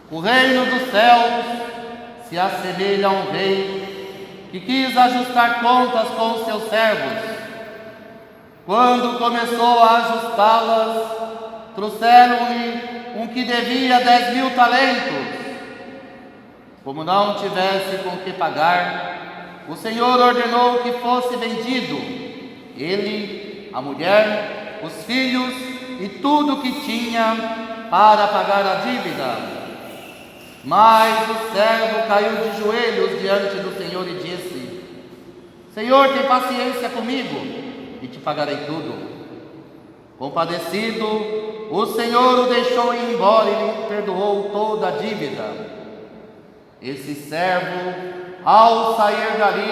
O reino dos céus se assemelha a um rei que quis ajustar contas com os seus servos. Quando começou a ajustá-las, trouxeram-lhe um que devia 10.000 talentos. Como não tivesse com que pagar, o Senhor ordenou que fosse vendido, ele, a mulher, os filhos e tudo o que tinha, para pagar a dívida. Mas o servo caiu de joelhos diante do Senhor e disse: Senhor, tem paciência comigo e te pagarei tudo. Compadecido, o Senhor o deixou ir embora e lhe perdoou toda a dívida. Esse servo, ao sair dali,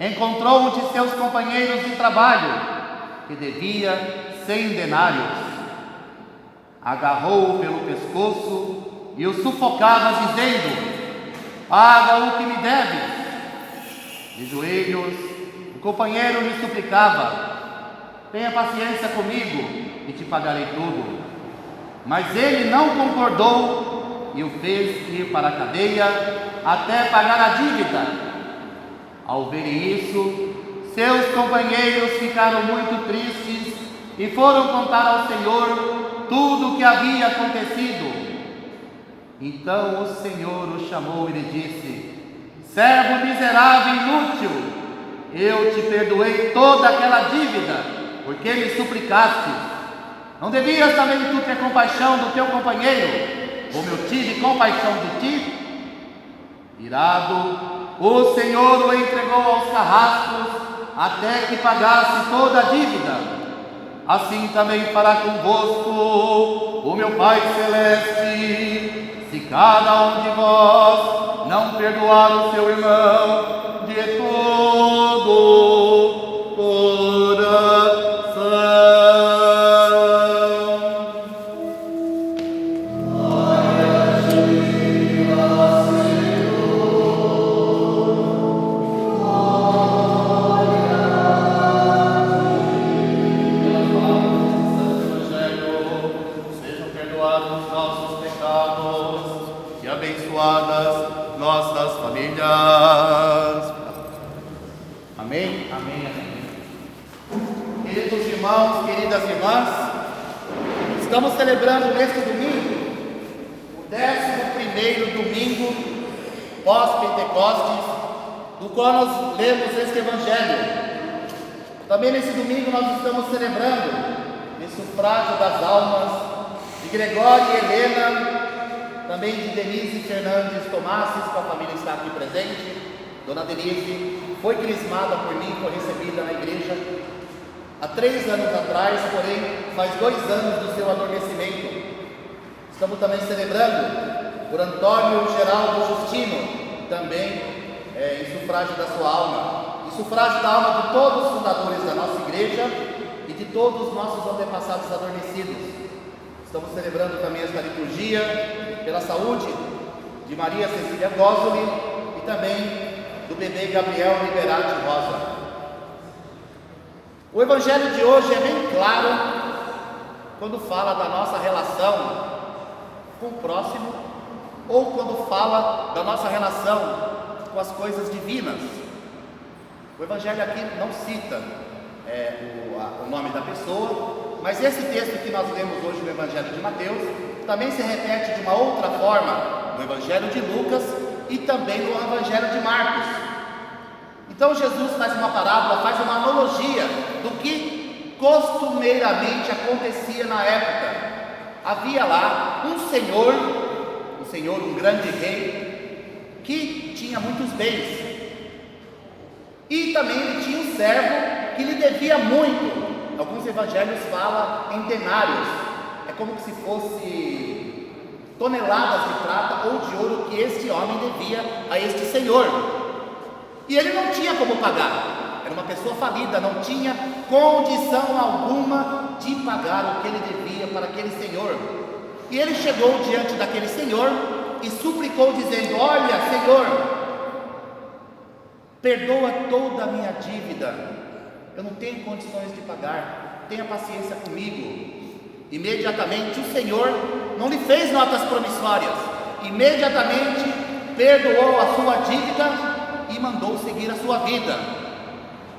encontrou um de seus companheiros de trabalho, que devia 100 denários. Agarrou-o pelo pescoço e o sufocava, dizendo: paga o que me deves. De joelhos, o companheiro lhe suplicava: tenha paciência comigo e te pagarei tudo. Mas ele não concordou e o fez ir para a cadeia até pagar a dívida. Ao ver isso, seus companheiros ficaram muito tristes e foram contar ao Senhor tudo o que havia acontecido. Então o Senhor o chamou e lhe disse: servo miserável e inútil, eu te perdoei toda aquela dívida, porque me suplicaste. Não devias também tu ter compaixão do teu companheiro, como eu tive compaixão de ti? Irado, o Senhor o entregou aos carrascos até que pagasse toda a dívida. Assim também fará convosco o meu Pai Celeste, se cada um de vós não perdoar o seu irmão de todo o coração. Glória a ti, ó Senhor. Glória a ti. Sejam perdoados nossos pecados e abençoadas nossas famílias. Amém? Amém, amém. Queridos irmãos, queridas irmãs, estamos celebrando neste domingo o 11º domingo pós-Pentecostes, do qual nós lemos este Evangelho. Também nesse domingo nós estamos celebrando o sufrágio das almas de Gregório e Helena, também de Denise Fernandes Tomasses, que a família está aqui presente. Dona Denise foi crismada por mim, foi recebida na igreja há 3 anos atrás, porém faz 2 anos do seu adormecimento. Estamos também celebrando por Antônio Geraldo Justino, também em sufrágio da sua alma, em sufrágio da alma de todos os fundadores da nossa igreja e de todos os nossos antepassados adormecidos. Estamos celebrando também esta liturgia pela saúde de Maria Cecília Gosoli e também do bebê Gabriel Liberati Rosa. O Evangelho de hoje é bem claro quando fala da nossa relação com o próximo ou quando fala da nossa relação com as coisas divinas. O Evangelho aqui não cita o nome da pessoa, mas esse texto que nós lemos hoje no Evangelho de Mateus também se repete de uma outra forma no Evangelho de Lucas e também no Evangelho de Marcos. Então Jesus faz uma parábola, faz uma analogia do que costumeiramente acontecia na época. Havia lá um senhor, um grande rei, que tinha muitos bens. E também ele tinha um servo que lhe devia muito. Alguns evangelhos falam em denários. É como se fosse toneladas de prata ou de ouro que este homem devia a este senhor. E ele não tinha como pagar. Era uma pessoa falida, não tinha condição alguma de pagar o que ele devia para aquele senhor. E ele chegou diante daquele senhor e suplicou, dizendo: olha, Senhor, perdoa toda a minha dívida, eu não tenho condições de pagar, tenha paciência comigo. Imediatamente o Senhor não lhe fez notas promissórias, imediatamente perdoou a sua dívida e mandou seguir a sua vida.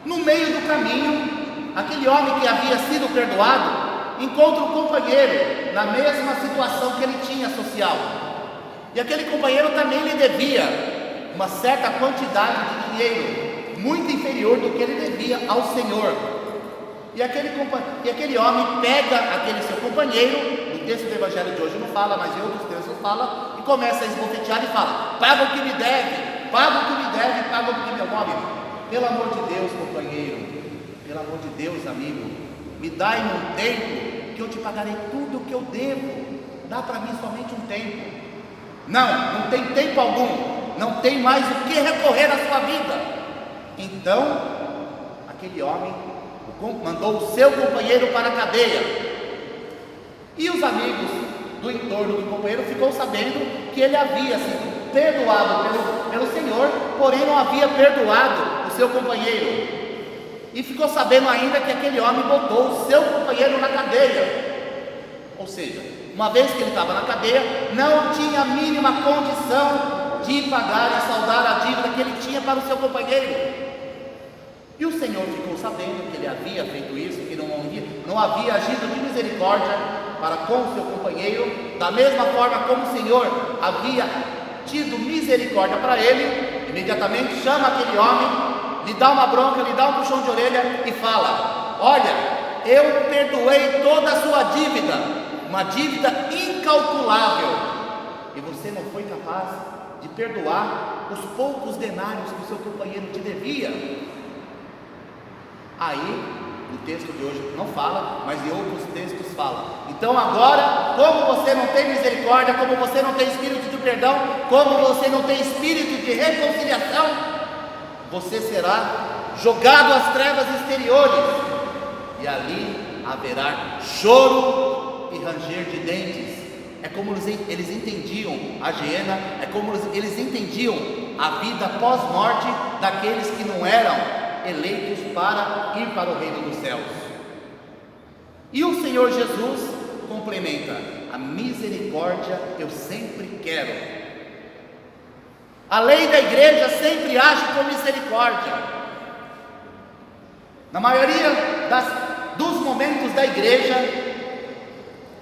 No meio do caminho, aquele homem que havia sido perdoado encontra um companheiro na mesma situação que ele tinha social, e aquele companheiro também lhe devia uma certa quantidade de dinheiro, muito inferior do que ele devia ao Senhor. E aquele homem pega aquele seu companheiro, no texto do Evangelho de hoje não fala, mas em outros textos fala, e começa a esbofetear e fala: paga o que me deve, paga o que me deve, paga o que me deve. Pelo amor de Deus, companheiro, pelo amor de Deus, amigo, me dai um tempo que eu te pagarei tudo o que eu devo. Dá para mim somente um tempo. Não tem tempo algum, não tem mais o que recorrer à sua vida. Então, aquele homem mandou o seu companheiro para a cadeia, e os amigos do entorno do companheiro ficou sabendo que ele havia sido perdoado pelo Senhor, porém não havia perdoado o seu companheiro, e ficou sabendo ainda que aquele homem botou o seu companheiro na cadeia. Ou seja, uma vez que ele estava na cadeia, não tinha a mínima condição de pagar e saldar a dívida que ele tinha para o seu companheiro. E o Senhor ficou sabendo que ele havia feito isso, que não havia agido de misericórdia para com o seu companheiro, da mesma forma como o Senhor havia tido misericórdia para ele. Imediatamente chama aquele homem, lhe dá uma bronca, lhe dá um puxão de orelha e fala: olha, eu perdoei toda a sua dívida, uma dívida incalculável, e você não foi capaz de perdoar os poucos denários que o seu companheiro te devia. Aí, no texto de hoje não fala, mas em outros textos fala: então agora, como você não tem misericórdia, como você não tem espírito de perdão, como você não tem espírito de reconciliação, você será jogado às trevas exteriores, e ali haverá choro e ranger de dentes. É como eles entendiam a Geena, é como eles entendiam a vida pós-morte daqueles que não eram eleitos para ir para o reino dos céus. E o Senhor Jesus complementa: a misericórdia eu sempre quero. A lei da igreja sempre age com misericórdia. Na maioria dos momentos da igreja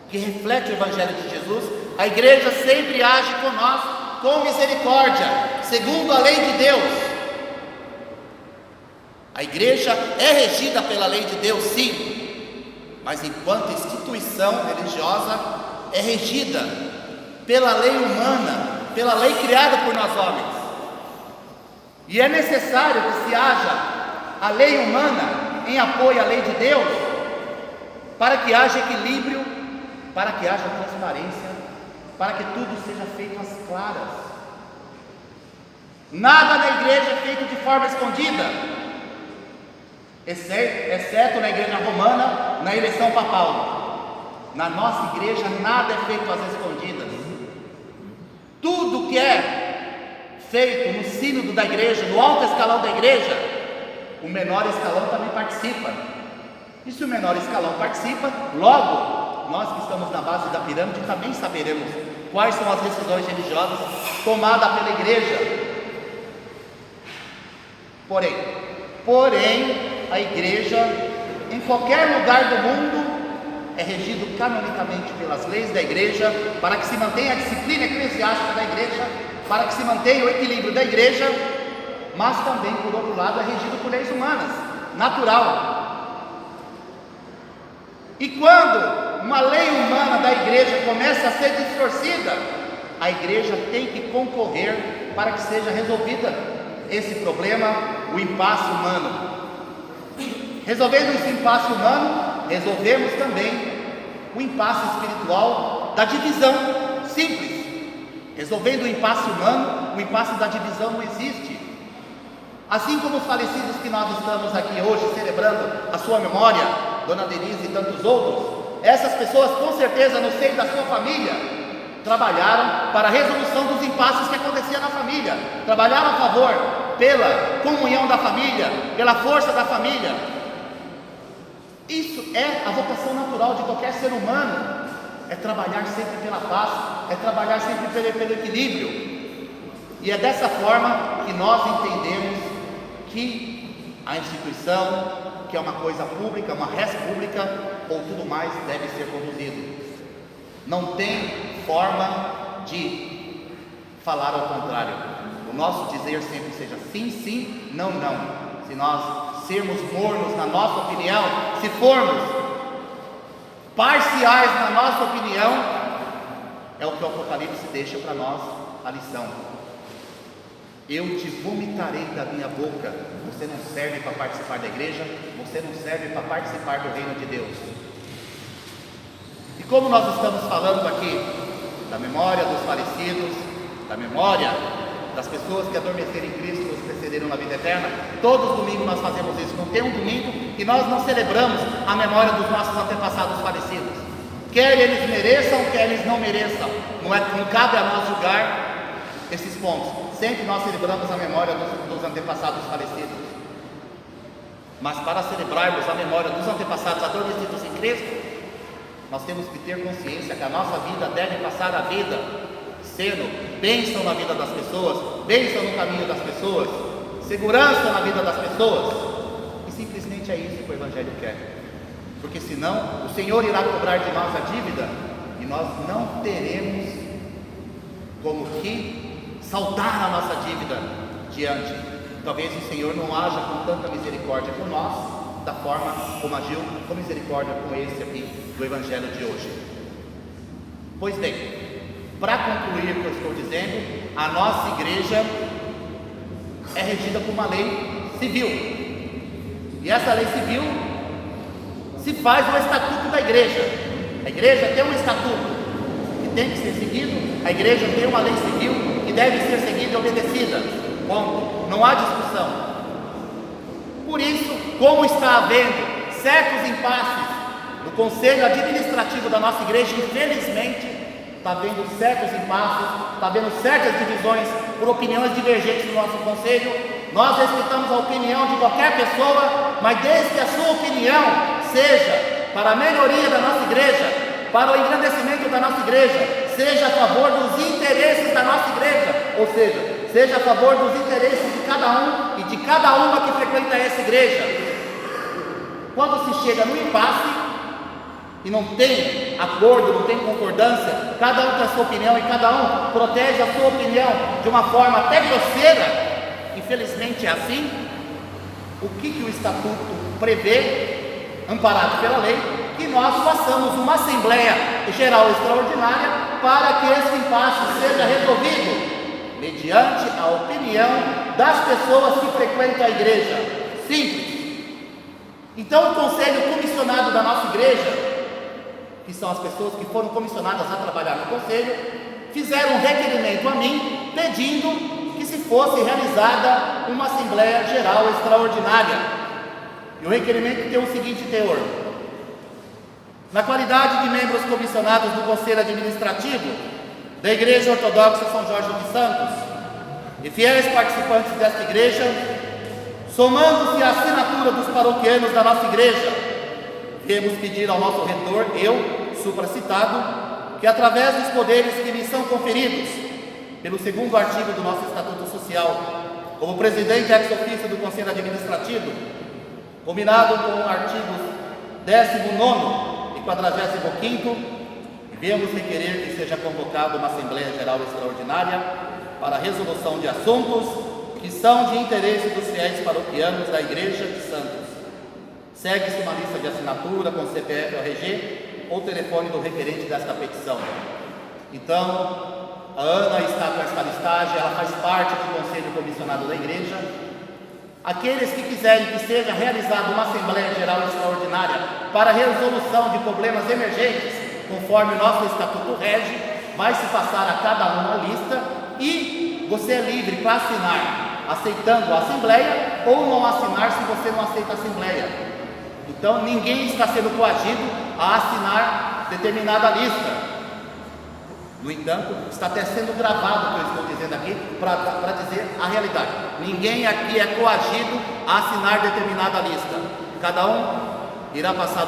que reflete o Evangelho de Jesus, a igreja sempre age com nós com misericórdia, segundo a lei de Deus. A igreja é regida pela lei de Deus, sim, mas enquanto instituição religiosa é regida pela lei humana, pela lei criada por nós homens. E é necessário que se haja a lei humana em apoio à lei de Deus, para que haja equilíbrio, para que haja transparência, para que tudo seja feito às claras. Nada na igreja é feito de forma escondida, exceto na igreja romana, na eleição papal. Na nossa igreja nada é feito às escondidas. Tudo que é feito no sínodo da igreja, no alto escalão da igreja, o menor escalão também participa. E se o menor escalão participa, logo nós que estamos na base da pirâmide também saberemos quais são as decisões religiosas tomadas pela igreja. Porém, a igreja, em qualquer lugar do mundo, é regido canonicamente pelas leis da igreja, para que se mantenha a disciplina eclesiástica da igreja, para que se mantenha o equilíbrio da igreja, mas também, por outro lado, é regido por leis humanas, natural. E quando uma lei humana da igreja começa a ser distorcida, a igreja tem que concorrer para que seja resolvida esse problema, o impasse humano. Resolvendo esse impasse humano, resolvemos também o impasse espiritual da divisão. Simples. Resolvendo o impasse humano, o impasse da divisão não existe. Assim como os falecidos que nós estamos aqui hoje celebrando a sua memória, Dona Denise e tantos outros, essas pessoas com certeza no seio da sua família trabalharam para a resolução dos impasses que aconteciam na família, trabalharam a favor pela comunhão da família, pela força da família. Isso é a vocação natural de qualquer ser humano, é trabalhar sempre pela paz, é trabalhar sempre pelo equilíbrio. E é dessa forma que nós entendemos que a instituição, que é uma coisa pública, uma res pública, ou tudo mais, deve ser conduzido. Não tem forma de falar ao contrário. O nosso dizer sempre seja sim, sim, não, não. Se nós sermos mornos na nossa opinião, se formos parciais na nossa opinião, é o que o Apocalipse deixa para nós a lição. Eu te vomitarei da minha boca. Você não serve para participar da igreja, você não serve para participar do reino de Deus. E como nós estamos falando aqui da memória dos falecidos, da memória das pessoas que adormeceram em Cristo e nos precederam na vida eterna, todos os domingos nós fazemos isso. Não tem um domingo que nós não celebramos a memória dos nossos antepassados falecidos. Quer eles mereçam, quer eles não mereçam. Não cabe a nós julgar esses pontos. Sempre nós celebramos a memória dos antepassados falecidos. Mas para celebrarmos a memória dos antepassados adormecidos em Cristo, nós temos que ter consciência que a nossa vida deve passar a vida sendo bênção na vida das pessoas, bênção no caminho das pessoas, segurança na vida das pessoas. E simplesmente é isso que o Evangelho quer. Porque senão o Senhor irá cobrar de nós a dívida e nós não teremos como que saldar a nossa dívida diante. Talvez o Senhor não haja com tanta misericórdia por nós, da forma como agiu com misericórdia com esse aqui do Evangelho de hoje. Pois bem, para concluir o que eu estou dizendo, a nossa igreja é regida por uma lei civil. E essa lei civil se faz no estatuto da igreja. A igreja tem um estatuto que tem que ser seguido, a igreja tem uma lei civil que deve ser seguida e obedecida. Ponto. Não há discussão. Por isso, como está havendo certos impasses no conselho administrativo da nossa igreja, infelizmente, está havendo certos impasses, está havendo certas divisões por opiniões divergentes no nosso conselho. Nós respeitamos a opinião de qualquer pessoa, mas desde que a sua opinião seja para a melhoria da nossa igreja, para o engrandecimento da nossa igreja, seja a favor dos interesses da nossa igreja, ou seja a favor dos interesses de cada um e de cada uma que frequenta essa igreja. Quando se chega no impasse e não tem acordo, não tem concordância, cada um tem a sua opinião e cada um protege a sua opinião de uma forma até grosseira, infelizmente é assim. O que o estatuto prevê, amparado pela lei, que nós façamos uma Assembleia Geral Extraordinária para que esse impasse seja resolvido mediante a opinião das pessoas que frequentam a igreja. Simples. Então o conselho comissionado da nossa igreja, que são as pessoas que foram comissionadas a trabalhar no conselho, fizeram um requerimento a mim, pedindo que se fosse realizada uma Assembleia Geral Extraordinária. E o requerimento tem o seguinte teor: na qualidade de membros comissionados do Conselho Administrativo da Igreja Ortodoxa São Jorge dos Santos e fiéis participantes desta igreja, somando-se a assinatura dos paroquianos da nossa igreja, viemos pedir ao nosso reitor, eu, supracitado, que através dos poderes que me são conferidos pelo segundo artigo do nosso Estatuto Social, como presidente ex officio do Conselho Administrativo, combinado com o artigo 19º e 45º, viemos requerer que seja convocada uma Assembleia Geral Extraordinária para a resolução de assuntos que são de interesse dos fiéis paroquianos da Igreja de Santos. Segue-se uma lista de assinatura com CPF, RG ou telefone do requerente desta petição. Então, a Ana está com esta listagem, ela faz parte do Conselho Comissionado da Igreja. Aqueles que quiserem que seja realizada uma Assembleia Geral Extraordinária para a resolução de problemas emergentes, conforme o nosso estatuto rege, vai se passar a cada um a lista e você é livre para assinar aceitando a Assembleia ou não assinar se você não aceita a Assembleia. Então ninguém está sendo coagido a assinar determinada lista. No entanto, está até sendo gravado o que eu estou dizendo aqui para dizer a realidade. Ninguém aqui é coagido a assinar determinada lista. Cada um irá passar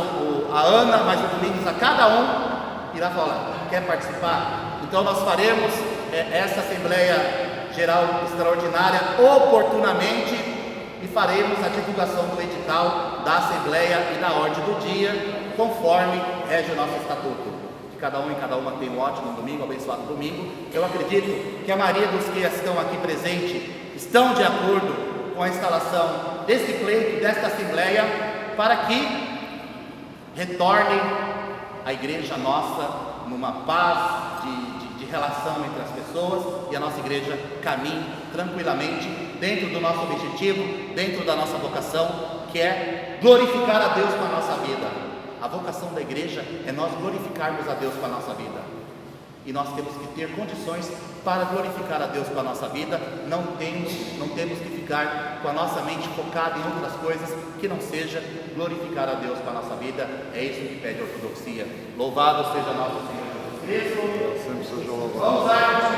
a Ana mais o Domingos a cada um irá falar, quer participar? Então nós faremos essa Assembleia Geral Extraordinária oportunamente e faremos a divulgação do edital da Assembleia e da ordem do dia, conforme rege o nosso estatuto. Que cada um e cada uma tenha um ótimo domingo, abençoado domingo. Eu acredito que a maioria dos que estão aqui presentes estão de acordo com a instalação desse pleito, desta Assembleia, para que retorne a igreja nossa numa paz de relação entre as pessoas e a nossa igreja caminhe tranquilamente dentro do nosso objetivo, dentro da nossa vocação, que é glorificar a Deus com a nossa vida. A vocação da igreja é nós glorificarmos a Deus com a nossa vida. E nós temos que ter condições para glorificar a Deus com a nossa vida. Não temos que ficar com a nossa mente focada em outras coisas que não seja glorificar a Deus com a nossa vida. É isso que pede a ortodoxia. Louvado seja nosso Senhor Jesus Cristo. Sempre seja louvado. Vamos lá.